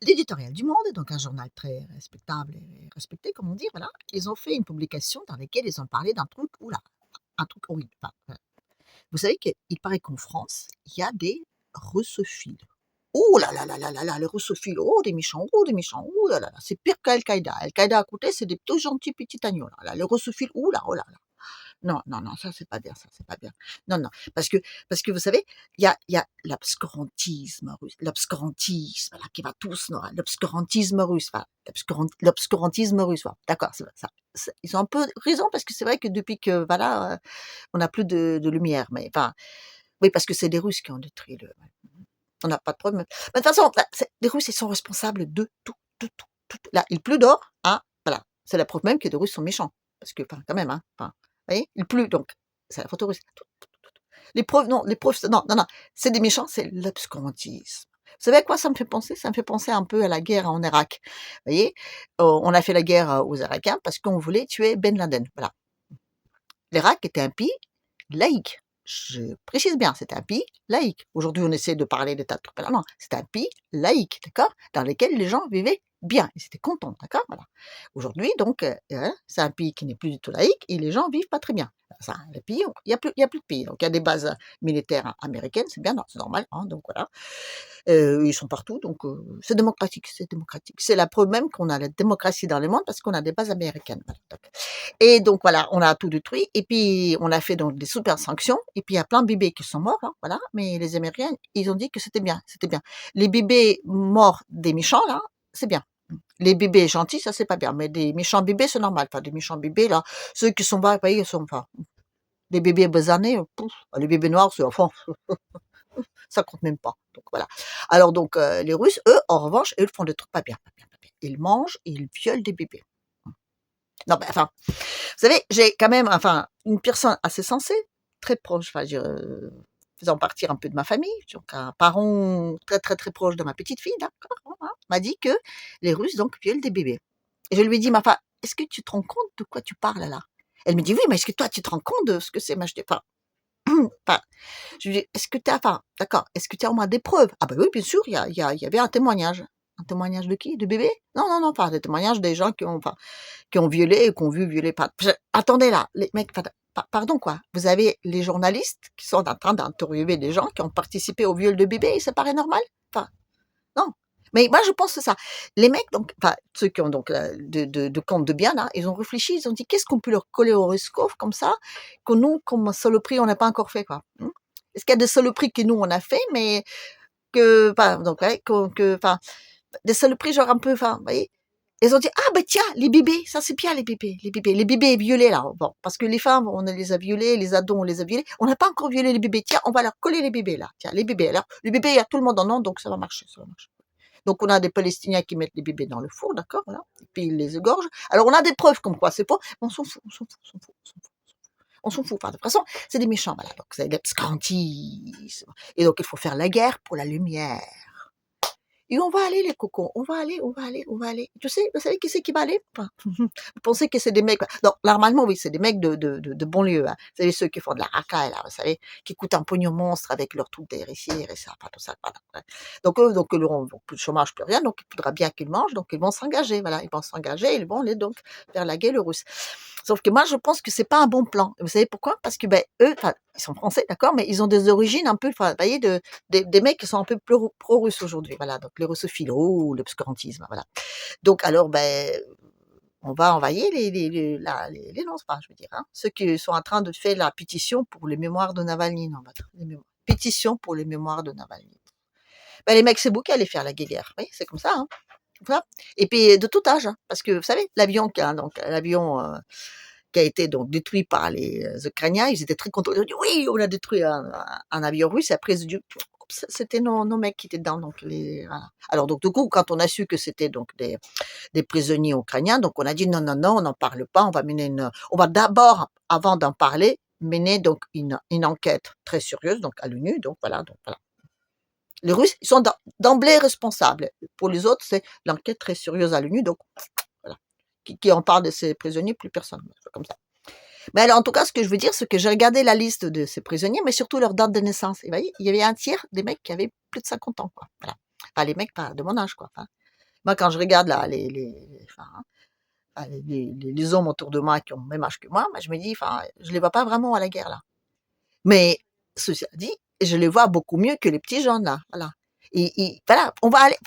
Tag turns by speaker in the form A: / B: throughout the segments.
A: l'éditorial du Monde, donc un journal très respectable et respecté, comme on dit, voilà, ils ont fait une publication dans laquelle ils ont parlé d'un truc, ouh là, un truc horrible. Enfin, vous savez qu'il paraît qu'en France, il y a des russophiles. Oh là là là là là là, les russophiles, oh des méchants, oh là là là, c'est pire qu'Al-Qaïda. Al-Qaïda à côté, c'est des tout gentils petits agneaux là. Là, les russophiles, ouh là, oh là là. Non, non, non, ça c'est pas bien, ça c'est pas bien. Non, non, parce que parce que vous savez, il y a l'obscurantisme là qui va tous non, l'obscurantisme russe, enfin, l'obscurantisme russe, voilà, d'accord, ils ont un peu raison parce que c'est vrai que depuis que voilà, on n'a plus de lumière, mais enfin, oui, parce que c'est les Russes qui ont détruit le on n'a pas de preuves, mais de toute façon, bah, les Russes, ils sont responsables de tout, de tout, tout. Là, il pleut dehors, hein, voilà. C'est la preuve même que les Russes sont méchants. Parce que, enfin, quand même, hein, enfin, vous voyez, il pleut, donc, c'est la photo russe. Tout, tout, tout, tout. Les preuves, non, les preuves, non, non, non, c'est des méchants, c'est l'obscurantisme. Vous savez à quoi ça me fait penser? Ça me fait penser un peu à la guerre en Irak. Vous voyez, on a fait la guerre aux Irakiens parce qu'on voulait tuer Ben Laden. Voilà. L'Irak était un pays laïque. Je précise bien, c'est un pays laïque. Aujourd'hui, on essaie de parler d'état de trucs. Non, c'est un pays laïque, d'accord, dans lequel les gens vivaient bien. Ils étaient contents, d'accord, voilà. Aujourd'hui, donc, c'est un pays qui n'est plus du tout laïque et les gens vivent pas très bien. Ça, les pays, il y a plus de pays. Donc, il y a des bases militaires américaines, c'est bien, c'est normal, hein, donc voilà. Ils sont partout, donc c'est démocratique, c'est démocratique. C'est la preuve même qu'on a la démocratie dans le monde parce qu'on a des bases américaines. Voilà, et donc voilà, on a tout détruit et puis on a fait donc des super sanctions et puis il y a plein de bébés qui sont morts, hein, voilà, mais les Américains, ils ont dit que c'était bien, c'était bien. Les bébés morts des méchants là, c'est bien. Les bébés gentils, ça c'est pas bien, mais des méchants bébés, c'est normal. Enfin, des méchants bébés là, ceux qui sont pas, vous voyez, ils sont pas. Les bébés basanés, pouf, les bébés noirs, c'est enfin, ça compte même pas. Donc voilà. Alors donc les Russes, eux, en revanche, eux, font des trucs pas bien, pas bien, pas bien. Ils mangent et ils violent des bébés. Non, ben, enfin, vous savez, j'ai quand même, enfin, une personne assez sensée, très proche, enfin, faisant partie un peu de ma famille, donc un parent très, très, très proche de ma petite fille, d'accord, voilà, m'a dit que les Russes, donc, violent des bébés. Et je lui ai dit, mais enfin, est-ce que tu te rends compte de quoi tu parles là? Elle me dit, oui, mais est-ce que toi, tu te rends compte de ce que c'est? Moi, je dis, enfin, enfin, je lui dis: «Est-ce que tu as enfin, d'accord, est-ce que tu as au moins des preuves?» «Ah bah oui, bien sûr, il y avait un témoignage». «Un témoignage de qui? De bébé?» «Non, non, non, enfin, des témoignages des gens qui ont enfin, qui ont violé et qui ont vu violer par» attendez là, les mecs, pardon quoi, vous avez les journalistes qui sont en train d'interviewer des gens qui ont participé au viol de bébés et ça paraît normal? Enfin, non. Mais moi je pense que ça. Les mecs donc, enfin, ceux qui ont donc, de compte de bien là, ils ont réfléchi, ils ont dit: «Qu'est-ce qu'on peut leur coller au horoscope comme ça, que nous, comme saloperie, on n'a pas encore fait quoi?» Est-ce qu'il y a des saloperies que nous on a fait, mais que, enfin, donc ouais, enfin, des saloperies genre un peu, enfin, vous voyez? Ils ont dit: «Ah ben tiens, les bébés, ça c'est bien les bébés violés là, bon, parce que les femmes, on les a violés, les ados, on les a violés, on n'a pas encore violé les bébés. Tiens, on va leur coller les bébés là, tiens, les bébés. Alors, les bébés, il y a tout le monde en a, donc ça va marcher, ça va marcher». Donc on a des Palestiniens qui mettent les bébés dans le four, d'accord, voilà, et puis ils les égorgent. Alors on a des preuves comme quoi c'est faux, mais on s'en fout, on s'en fout, on s'en fout, on s'en fout. On s'en fout. Enfin, de toute façon, c'est des méchants, voilà. Donc c'est l'obscurantisme. Et donc il faut faire la guerre pour la lumière. Et on va aller les cocons, on va aller, on va aller, on va aller. Tu sais, vous savez qui c'est qui va aller? Enfin, vous pensez que c'est des mecs, non, normalement, oui, c'est des mecs de banlieue, hein. Vous savez, ceux qui font de la racaille, là, vous savez, qui coûtent un pognon monstre avec leur truc d'héritier et ça, pas tout ça, voilà. Ouais. Donc eux, donc, ils n'auront plus de chômage, plus rien, donc il faudra bien qu'ils mangent, donc ils vont s'engager, voilà, ils vont s'engager, ils vont aller donc faire la guerre aux Russes. Sauf que moi, je pense que c'est pas un bon plan. Vous savez pourquoi? Parce que, ben, eux, enfin, ils sont français, d'accord, mais ils ont des origines un peu, enfin, vous voyez, des mecs qui sont un peu pro-russes aujourd'hui, voilà, donc les russophiles, oh, l'obscurantisme, voilà. Donc alors, ben, on va envoyer les nonces, enfin, je veux dire, hein, ceux qui sont en train de faire la pétition pour les mémoires de Navalny, non, les mémoires. Pétition pour les mémoires de Navalny. Ben, les mecs, c'est vous qui allez faire la guéguerre, oui, c'est comme ça, hein. Voilà. Et puis de tout âge, hein, parce que vous savez, l'avion, donc l'avion qui a été donc détruit par les Ukrainiens, ils étaient très contents. Ils ont dit oui, on a détruit un avion russe. Et après, ils ont dit c'était nos mecs qui étaient dedans. Donc voilà. Alors donc du coup, quand on a su que c'était donc des prisonniers ukrainiens, donc on a dit non, non, non, on n'en parle pas. On va d'abord, avant d'en parler, mener donc une enquête très sérieuse donc à l'ONU. Donc voilà, donc voilà. Les Russes, ils sont d'emblée responsables. Pour les autres, c'est l'enquête très sérieuse à l'ONU. Donc voilà. Qui en parle de ces prisonniers, plus personne. C'est comme ça. Mais alors, en tout cas, ce que je veux dire, c'est que j'ai regardé la liste de ces prisonniers, mais surtout leur date de naissance. Et vous voyez, il y avait un tiers des mecs qui avaient plus de 50 ans, quoi. Voilà. Enfin, les mecs pas de mon âge, quoi. Enfin, Moi, quand je regarde là, les hommes autour de moi qui ont le même âge que moi, je me dis, je les vois pas vraiment à la guerre là. Mais ceci dit, je les vois beaucoup mieux que les petits jeunes là, voilà. Et voilà, on va aller.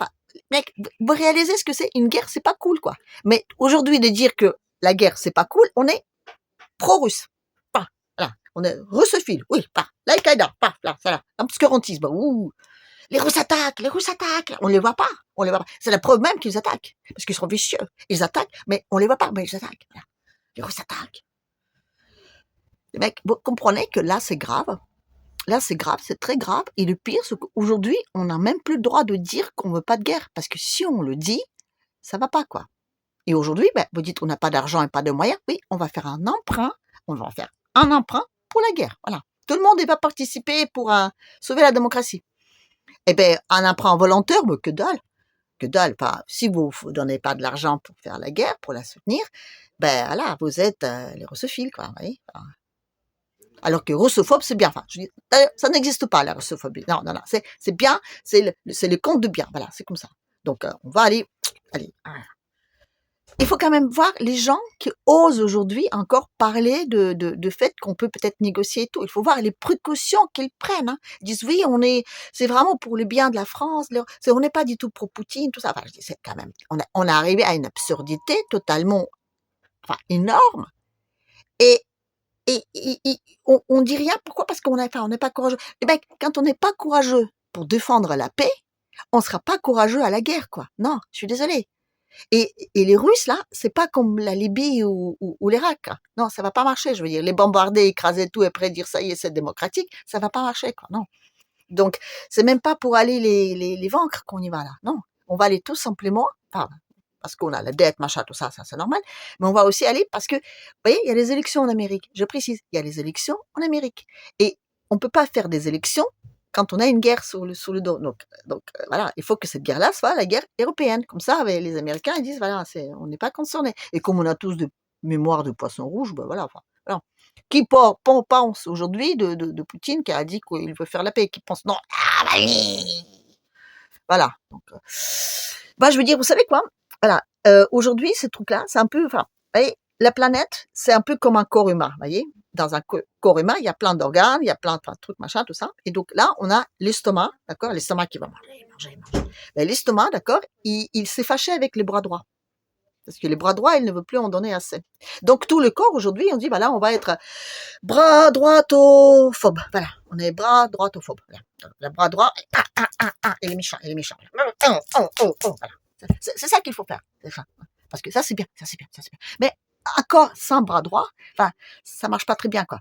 A: Mec, vous réalisez ce que c'est une guerre, c'est pas cool quoi. Mais aujourd'hui de dire que la guerre c'est pas cool, on est pro-russe. Voilà, on est russophile, oui, l'Al-Qaïda, là, ça, l'obscurantisme, ouh, les Russes attaquent, on les voit pas, on les voit pas. C'est la preuve même qu'ils attaquent, parce qu'ils sont vicieux. Ils attaquent, mais on les voit pas, mais ils attaquent. Voilà. Les Russes attaquent. Les mecs, vous comprenez que là, c'est grave. Là, c'est grave, c'est très grave. Et le pire, c'est qu'aujourd'hui, on n'a même plus le droit de dire qu'on veut pas de guerre. Parce que si on le dit, ça va pas, quoi. Et aujourd'hui, vous dites, on n'a pas d'argent et pas de moyens. Oui, on va faire un emprunt. On va faire un emprunt pour la guerre. Voilà. Tout le monde va participer pour sauver la démocratie. Eh bien, un emprunt volontaire, mais que dalle. Que dalle. Enfin, si vous ne donnez pas de l'argent pour faire la guerre, pour la soutenir, voilà, vous êtes les russophiles, quoi. Vous voyez, alors que russophobe, c'est bien. Enfin, je dis, ça n'existe pas, la russophobie. Non, non, non. C'est bien, c'est le compte de bien. Voilà, c'est comme ça. Donc, on va aller. Il faut quand même voir les gens qui osent aujourd'hui encore parler de fait qu'on peut peut-être négocier et tout. Il faut voir les précautions qu'ils prennent. Hein. Ils disent oui, c'est vraiment pour le bien de la France. On n'est pas du tout pro Poutine, tout ça. Enfin, je dis, c'est quand même, on est arrivé à une absurdité totalement, énorme. Et on dit rien. Pourquoi? Parce qu'on n'est pas courageux. Eh ben, quand on n'est pas courageux pour défendre la paix, on sera pas courageux à la guerre, quoi. Non, je suis désolée. Et les Russes, là, c'est pas comme la Libye ou l'Irak. Hein. Non, ça va pas marcher, je veux dire. Les bombarder, écraser tout, et après dire ça y est, c'est démocratique, ça va pas marcher, quoi. Non. Donc, c'est même pas pour aller les vaincre qu'on y va, là. Non. On va aller tout simplement, parce qu'on a la dette, machin, tout ça, c'est normal. Mais on va aussi aller parce que, vous voyez, il y a les élections en Amérique. Je précise, il y a les élections en Amérique. Et on peut pas faire des élections quand on a une guerre sous le dos. Donc voilà, il faut que cette guerre-là soit la guerre européenne. Comme ça, les Américains, ils disent, voilà, on n'est pas concernés. Et comme on a tous de mémoire de poisson rouge, voilà. Qui pense aujourd'hui de Poutine qui a dit qu'il veut faire la paix, qui pense non, voilà. Donc, je veux dire, vous savez quoi? Voilà. Aujourd'hui, ce truc-là, c'est un peu, vous voyez, la planète, c'est un peu comme un corps humain, vous voyez? Dans un corps humain, il y a plein d'organes, il y a plein de trucs, machin, tout ça. Et donc là, on a l'estomac, d'accord? L'estomac qui va manger. L'estomac, d'accord? Il s'est fâché avec les bras droits. Parce que les bras droits, il ne veut plus en donner assez. Donc tout le corps, aujourd'hui, on dit, voilà, on va être bras droitophobe. Voilà, on est bras droitophobe. Voilà. Le bras droit, il est méchant. Voilà. C'est ça qu'il faut faire. Parce que ça, c'est bien. Mais encore sans bras droit, ça marche pas très bien, quoi.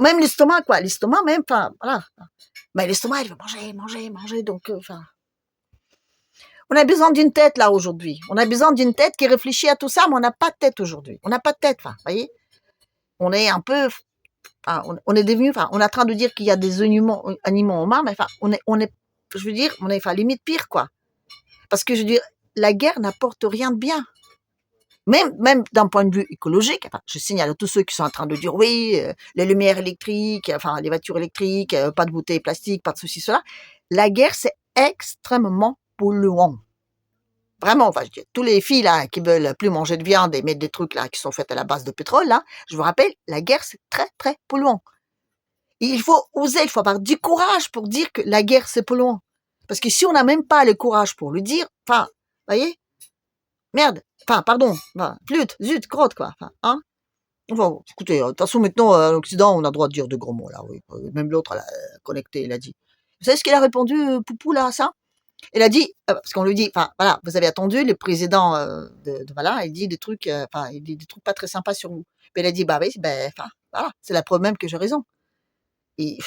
A: Même l'estomac, quoi. L'estomac, même, voilà. Mais l'estomac, il veut manger, donc, on a besoin d'une tête, là, aujourd'hui. On a besoin d'une tête qui réfléchit à tout ça, mais on n'a pas de tête aujourd'hui. On n'a pas de tête, vous voyez. On est un peu, on est devenu, on est en train de dire qu'il y a des animaux humains, mais on est, je veux dire, on est, limite pire, quoi. Parce que, je veux dire, la guerre n'apporte rien de bien. Même d'un point de vue écologique, je signale à tous ceux qui sont en train de dire oui, les lumières électriques, les voitures électriques, pas de bouteilles plastiques, pas de ceci, cela. La guerre, c'est extrêmement polluant. Vraiment, je dis, tous les filles là qui veulent plus manger de viande et mettre des trucs là qui sont faits à la base de pétrole, là, je vous rappelle, la guerre, c'est très, très polluant. Et il faut oser, il faut avoir du courage pour dire que la guerre, c'est polluant. Parce que si on n'a même pas le courage pour le dire, voyez, merde, pardon, flûte, zut, crotte, quoi, hein. Bon, écoutez, de toute façon, maintenant, à l'Occident, on a le droit de dire de gros mots, là, oui. Même l'autre, là, connecté, il a dit. Vous savez ce qu'il a répondu, Poupou, là, à ça? Il a dit, parce qu'on lui dit, voilà, vous avez attendu, le président, voilà, il dit des trucs, il dit des trucs pas très sympas sur vous. Mais il a dit, oui, voilà, c'est la preuve même que j'ai raison. Et,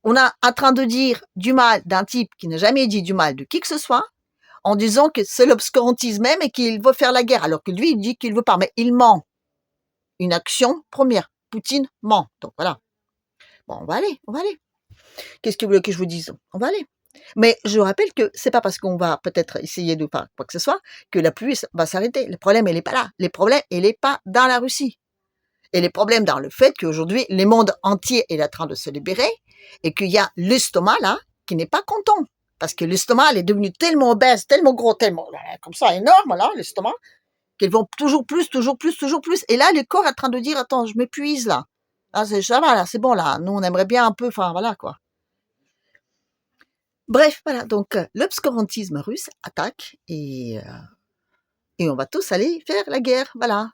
A: on est en train de dire du mal d'un type qui n'a jamais dit du mal de qui que ce soit, en disant que c'est l'obscurantisme même et qu'il veut faire la guerre, alors que lui, il dit qu'il veut pas, mais il ment. Une action première. Poutine ment. Donc voilà. Bon, on va aller. Qu'est-ce que vous voulez que je vous dise? On va aller. Mais je rappelle que c'est pas parce qu'on va peut-être essayer de faire quoi que ce soit que la pluie va s'arrêter. Le problème, il n'est pas là. Le problème, il n'est pas dans la Russie. Et le problème dans le fait qu'aujourd'hui, le monde entier est en train de se libérer et qu'il y a l'estomac là qui n'est pas content. Parce que l'estomac, elle est devenue tellement obèse, tellement gros, tellement, comme ça, énorme, là, l'estomac, qu'elles vont toujours plus, toujours plus, toujours plus. Et là, le corps est en train de dire, attends, je m'épuise, là. Ah, ça va, là, c'est bon, là. Nous, on aimerait bien un peu, enfin, voilà, quoi. Bref, voilà. Donc, l'obscurantisme russe attaque et on va tous aller faire la guerre, voilà.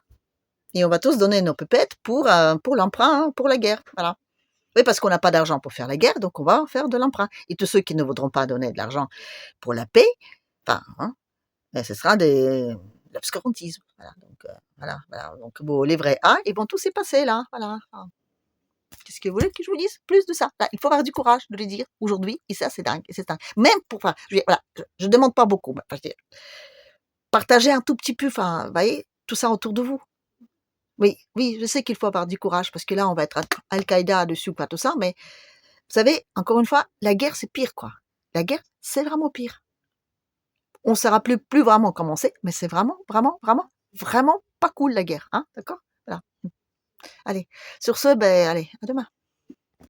A: Et on va tous donner nos pépettes pour l'emprunt, hein, pour la guerre, voilà. Oui, parce qu'on n'a pas d'argent pour faire la guerre, donc on va faire de l'emprunt. Et tous ceux qui ne voudront pas donner de l'argent pour la paix, enfin, hein, ben, ce sera l'obscurantisme. Voilà, donc, voilà. Donc, bon, les vrais A, ils vont tous y passer, là, voilà. Qu'est-ce que vous voulez que je vous dise? Plus de ça. Là, il faut avoir du courage de le dire aujourd'hui, et ça, c'est dingue, et c'est dingue. Même pour, enfin, voilà, je demande pas beaucoup, mais, enfin, partagez un tout petit peu, enfin, vous voyez, tout ça autour de vous. Oui, oui, je sais qu'il faut avoir du courage, parce que là, on va être Al-Qaïda dessus, quoi, tout ça, mais vous savez, encore une fois, la guerre, c'est pire, quoi. La guerre, c'est vraiment pire. On ne saura plus vraiment comment c'est, mais c'est vraiment, vraiment, vraiment, vraiment pas cool, la guerre, hein, d'accord? Voilà. Allez, sur ce, ben, allez, à demain.